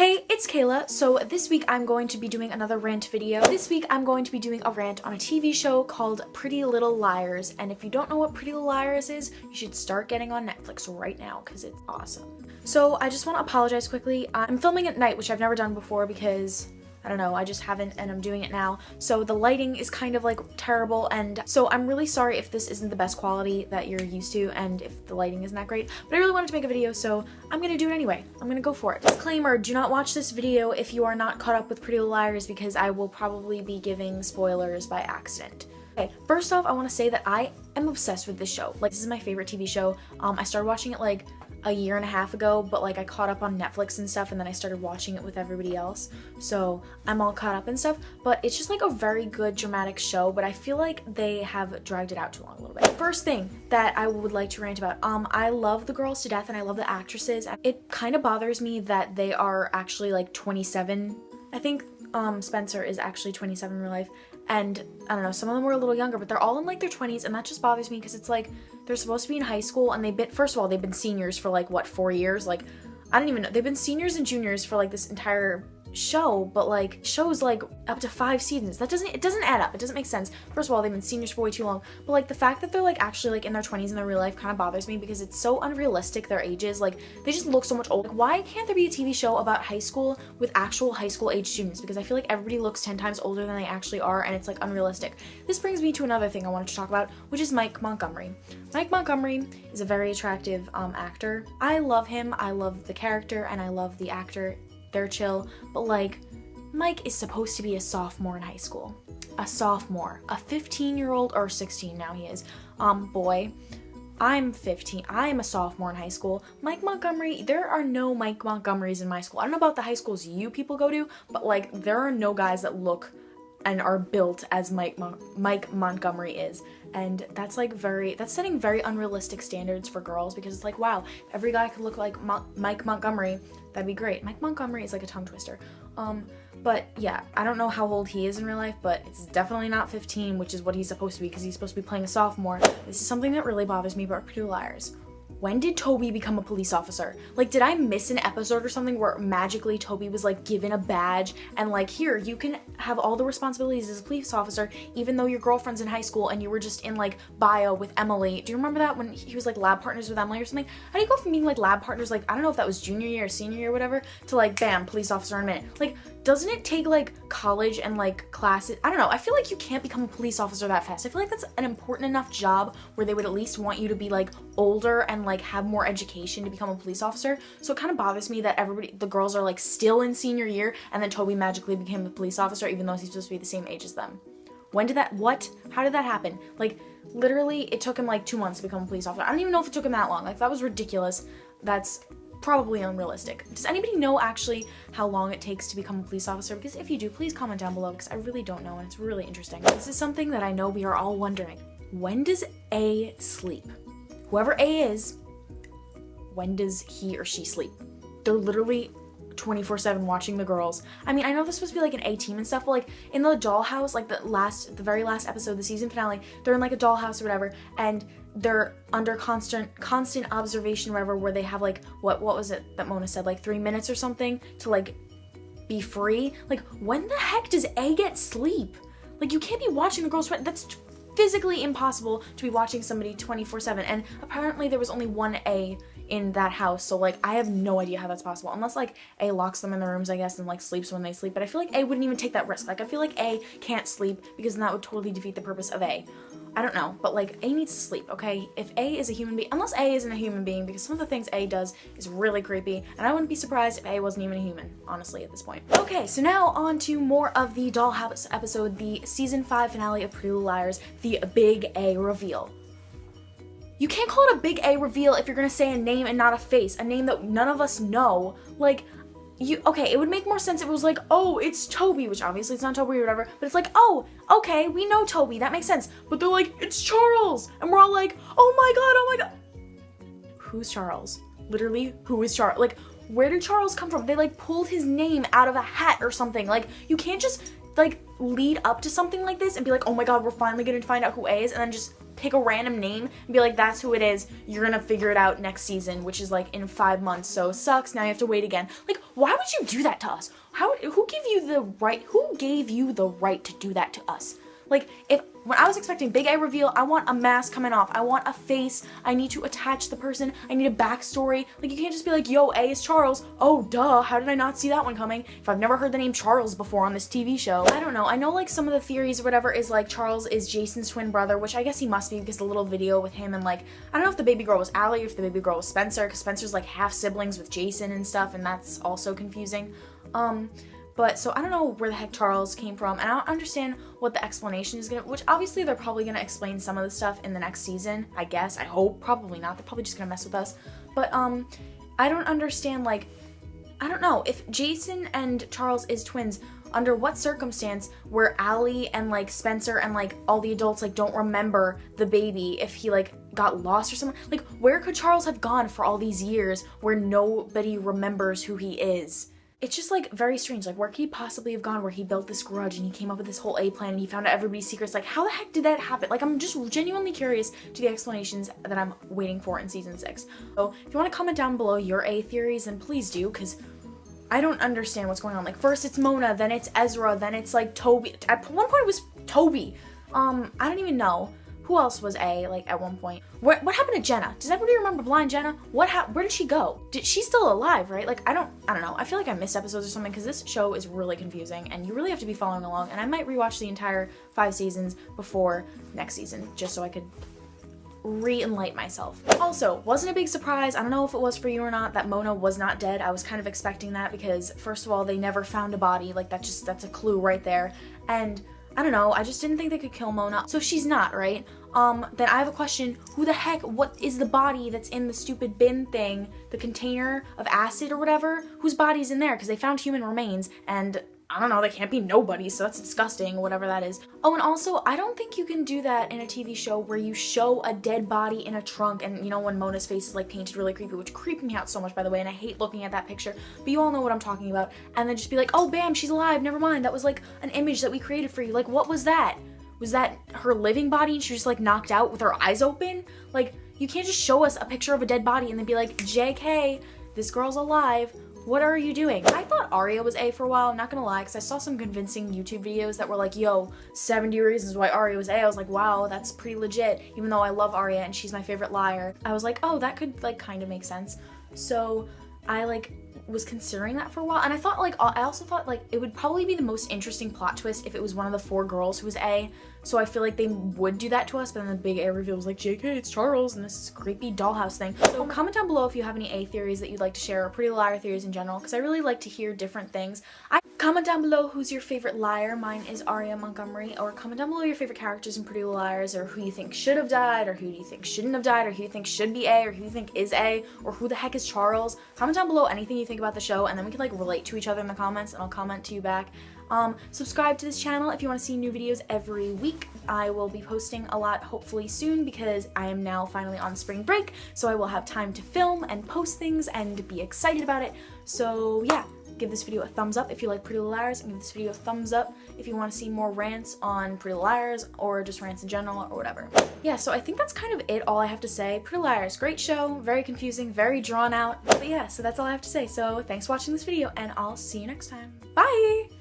Hey, it's Kayla. So this week I'm going to be doing another rant video. This week I'm going to be doing a rant on a TV show called Pretty Little Liars. And if you don't know what Pretty Little Liars is, you should start getting on Netflix right now because it's awesome. So I just want to apologize quickly. I'm filming at night, which I've never done before because I don't know, I just haven't and I'm doing it now. So the lighting is kind of like terrible, and so I'm really sorry if this isn't the best quality that you're used to and if the lighting isn't that great, but I really wanted to make a video, so I'm gonna do it anyway. I'm gonna go for it. Disclaimer, do not watch this video if you are not caught up with Pretty Little Liars because I will probably be giving spoilers by accident. Okay, first off, I want to say that I am obsessed with this show. Like, this is my favorite TV show. I started watching it like a year and a half ago, but like I caught up on Netflix and stuff, and then I started watching it with everybody else, so I'm all caught up and stuff. But it's just like a very good dramatic show, but I feel like they have dragged it out too long a little bit. First thing that I would like to rant about, I love the girls to death and I love the actresses. It kind of bothers me that they are actually like 27. I think Spencer is actually 27 in real life, and I don't know, some of them were a little younger, but they're all in like their 20s, and that just bothers me because it's like they're supposed to be in high school, and first of all, they've been seniors for like what, 4 years? Like, I don't even know. They've been seniors and juniors for like this entire show, but like shows like up to 5 seasons. It doesn't add up. It doesn't make sense. First of all, they've been seniors for way too long, but like the fact that they're like actually like in their 20s in their real life kind of bothers me because it's so unrealistic, their ages. Like, they just look so much older. Like, why can't there be a TV show about high school with actual high school age students? Because I feel like everybody looks 10 times older than they actually are, and it's like unrealistic. This brings me to another thing I wanted to talk about, which is Mike Montgomery. Mike Montgomery is a very attractive actor. I love him. I love the character and I love the actor. They're chill, but like, Mike is supposed to be a sophomore in high school. A sophomore. A 15-year-old, or 16 now he is, boy. I'm 15. I am a sophomore in high school. Mike Montgomery, there are no Mike Montgomerys in my school. I don't know about the high schools you people go to, but like, there are no guys that look and are built as Mike Montgomery is. And that's like that's setting very unrealistic standards for girls, because it's like, wow, if every guy could look like Mike Montgomery, that'd be great. Mike Montgomery is like a tongue twister. But yeah, I don't know how old he is in real life, but it's definitely not 15, which is what he's supposed to be, because he's supposed to be playing a sophomore. This is something that really bothers me about Pretty Little Liars. When did Toby become a police officer? Like, did I miss an episode or something where magically Toby was like given a badge and like, here, you can have all the responsibilities as a police officer even though your girlfriend's in high school and you were just in like bio with Emily? Do you remember that, when he was like lab partners with Emily or something? How do you go from being like lab partners, like, I don't know if that was junior year or senior year or whatever, to like, bam, police officer in a minute? Like, doesn't it take like college and like classes? I don't know. I feel like you can't become a police officer that fast. I feel like that's an important enough job where they would at least want you to be like older and like have more education to become a police officer. So it kind of bothers me that the girls are like still in senior year and then Toby magically became a police officer even though he's supposed to be the same age as them. How did that happen? Like, literally it took him like 2 months to become a police officer. I don't even know if it took him that long. Like, that was ridiculous. That's probably unrealistic. Does anybody know actually how long it takes to become a police officer? Because if you do, please comment down below, because I really don't know and it's really interesting. This is something that I know we are all wondering. When does A sleep? Whoever A is, when does he or she sleep? They're literally 24/7 watching the girls. I mean, I know this supposed to be like an A team and stuff, but like in the dollhouse, like the very last episode, the season finale, they're in like a dollhouse or whatever, and they're under constant observation or whatever, where they have like, what was it that Mona said, like 3 minutes or something to like be free. Like, when the heck does A get sleep? Like, you can't be watching the girls. That's physically impossible to be watching somebody 24/7, and apparently there was only one A in that house, so like I have no idea how that's possible, unless like A locks them in their rooms, I guess, and like sleeps when they sleep. But I feel like A wouldn't even take that risk. Like, I feel like A can't sleep because then that would totally defeat the purpose of A. I don't know, but like, A needs to sleep, okay? If A is a human being, unless A isn't a human being, because some of the things A does is really creepy, and I wouldn't be surprised if A wasn't even a human, honestly, at this point. Okay, so now on to more of the Dollhouse episode, the season 5 finale of Pretty Little Liars, the Big A reveal. You can't call it a big A reveal if you're gonna say a name and not a face, a name that none of us know. Like, okay, it would make more sense if it was like, oh, it's Toby, which obviously it's not Toby or whatever, but it's like, oh, okay, we know Toby, that makes sense. But they're like, it's Charles, and we're all like, oh my god. Who's Charles? Literally, who is Charles? Like, where did Charles come from? They like pulled his name out of a hat or something. Like, you can't just like lead up to something like this and be like, oh my god, we're finally gonna find out who A is, and then just pick a random name and be like, that's who it is. You're gonna figure it out next season, which is like in 5 months, so sucks. Now you have to wait again. Like, why would you do that to us? Who gave you the right to do that to us? Like, when I was expecting big A reveal, I want a mask coming off. I want a face. I need to attach the person. I need a backstory. Like, you can't just be like, yo, A is Charles. Oh, duh. How did I not see that one coming? If I've never heard the name Charles before on this TV show. I don't know. I know, like, some of the theories or whatever is, like, Charles is Jason's twin brother, which I guess he must be because the little video with him and, like, I don't know if the baby girl was Allie or if the baby girl was Spencer, because Spencer's, like, half siblings with Jason and stuff, and that's also confusing. But, so I don't know where the heck Charles came from, and I don't understand what the explanation is which obviously they're probably gonna explain some of the stuff in the next season, I guess, I hope, probably not, they're probably just gonna mess with us, but, I don't understand, like, I don't know, if Jason and Charles is twins, under what circumstance where Allie and, like, Spencer and, like, all the adults, like, don't remember the baby if he, like, got lost or something, like, where could Charles have gone for all these years where nobody remembers who he is? It's just, like, very strange. Like, where could he possibly have gone where he built this grudge and he came up with this whole A plan and he found out everybody's secrets? Like, how the heck did that happen? Like, I'm just genuinely curious to the explanations that I'm waiting for in season 6. So, if you want to comment down below your A theories, then please do, because I don't understand what's going on. Like, first it's Mona, then it's Ezra, then it's, like, Toby. At one point it was Toby. I don't even know. Who else was A, like, at one point? What happened to Jenna? Does everybody remember blind Jenna? Where did she go? She's still alive, right? Like, I don't know. I feel like I missed episodes or something because this show is really confusing and you really have to be following along, and I might rewatch the entire 5 seasons before next season just so I could re-enlighten myself. Also, wasn't a big surprise, I don't know if it was for you or not, that Mona was not dead. I was kind of expecting that because, first of all, they never found a body. Like, that's a clue right there. And I don't know, I just didn't think they could kill Mona. So she's not, right? Then I have a question. Who the heck, what is the body that's in the stupid bin thing? The container of acid or whatever? Whose body's in there? Because they found human remains and I don't know, they can't be nobody, so that's disgusting, whatever that is. Oh, and also, I don't think you can do that in a TV show where you show a dead body in a trunk and, you know, when Mona's face is, like, painted really creepy, which creeped me out so much, by the way, and I hate looking at that picture, but you all know what I'm talking about, and then just be like, oh, bam, she's alive, never mind, that was, like, an image that we created for you. Like, what was that? Was that her living body and she was just, like, knocked out with her eyes open? Like, you can't just show us a picture of a dead body and then be like, JK, this girl's alive. What are you doing? I thought Arya was A for a while, I'm not gonna lie, because I saw some convincing YouTube videos that were like, yo, 70 reasons why Arya was A. I was like, wow, that's pretty legit, even though I love Arya and she's my favorite liar. I was like, oh, that could, like, kind of make sense. So I, like, was considering that for a while, and I also thought, like, it would probably be the most interesting plot twist if it was one of the 4 girls who was A, so I feel like they would do that to us, but then the big A reveal was like, JK, it's Charles, and this creepy dollhouse thing. So comment down below if you have any A theories that you'd like to share, or Pretty Liar theories in general, because I really like to hear different things. Comment down below who's your favorite liar. Mine is Arya Montgomery. Or comment down below your favorite characters in Pretty Little Liars, or who you think should have died, or who do you think shouldn't have died, or who you think should be A, or who you think is A, or who the heck is Charles. Comment down below anything you think about the show, and then we can, like, relate to each other in the comments, and I'll comment to you back. Subscribe to this channel if you want to see new videos every week. I will be posting a lot hopefully soon because I am now finally on spring break, so I will have time to film and post things and be excited about it. So yeah, give this video a thumbs up if you like Pretty Little Liars, and give this video a thumbs up if you want to see more rants on Pretty Little Liars or just rants in general or whatever. Yeah, so I think that's kind of it, all I have to say. Pretty Little Liars, great show, very confusing, very drawn out, but yeah, so that's all I have to say. So thanks for watching this video, and I'll see you next time. Bye!